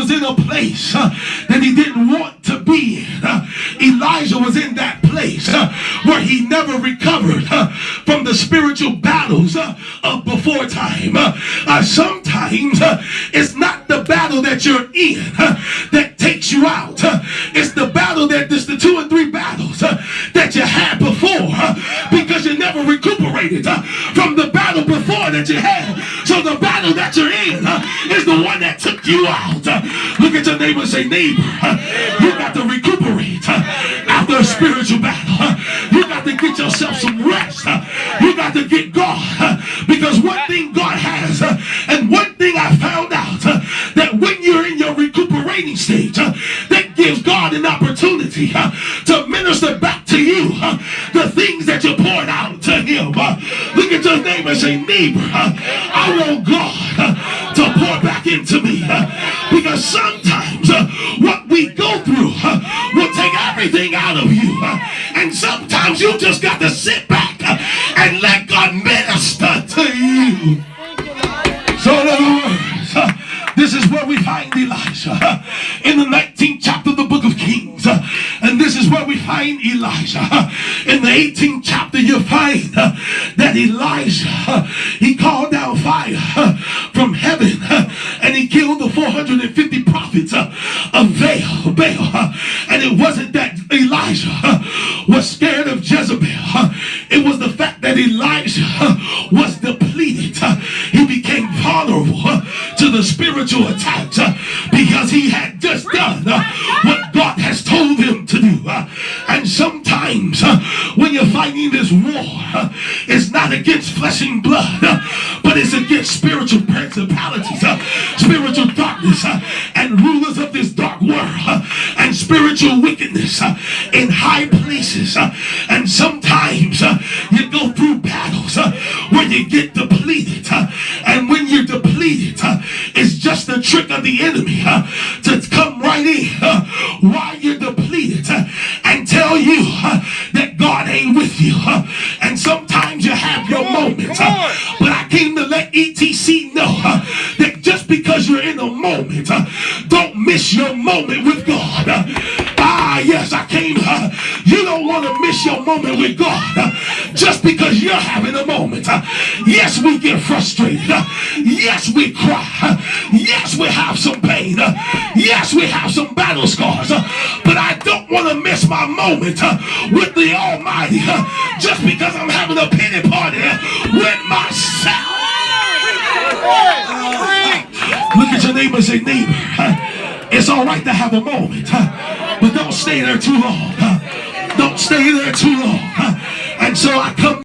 was in a place that he didn't want to be in. Elijah was in that place where he never recovered from the spiritual battles of before time. Sometimes it's not the battle that you're in that takes you out. It's the battle that it's the 2 and 3 battles that you had before because you never recuperated from the battle before that you had. So the battle that you're in is the one that took you out. Look at your neighbor and say, neighbor, you got to recuperate after a spiritual battle. You got to get yourself some rest. You got to get God, because one thing God has, and one thing I found out, that when you're in your recuperating stage, that gives God an opportunity to minister back to you the things that you poured out to him. Look at your neighbor and say, neighbor, I want God to pour back into me, because sometimes what we go through will take everything out of you, and sometimes you just got to sit back and let God minister to you. So in other words, this is where we find Elijah in the 19th chapter of the book of Kings, and this is where we find Elijah in the 18th chapter. You find that Elijah, he called down fire from heaven and he killed the 450 prophets of Baal. And it wasn't that Elijah was scared of Jezebel, it was the fact that Elijah was depleted. He became vulnerable to the spiritual attacks because he had just done what God has told him to do. And sometimes when you're fighting this war, it's not against flesh and blood, but it's against spiritual principalities, spiritual darkness, and rulers of this dark world, and spiritual wickedness in high places. And sometimes you go through battles where you get depleted, and when you're depleted, it's just a trick of the enemy to come right in while you're depleted and tell you that God ain't with you. And sometimes you have your moments, but I came to let ETC know that just because you're in a moment, don't miss your moment with God. Yes, I came. You don't want to miss your moment with God just because you're having a moment. Yes, we get frustrated. Yes, we cry. Yes, we have some pain. Yes, we have some battle scars. But I don't want to miss my moment with the Almighty just because I'm having a pity party with myself. Look at your neighbor and say, neighbor, it's all right to have a moment, but don't stay there too long. Don't stay there too long. And so I come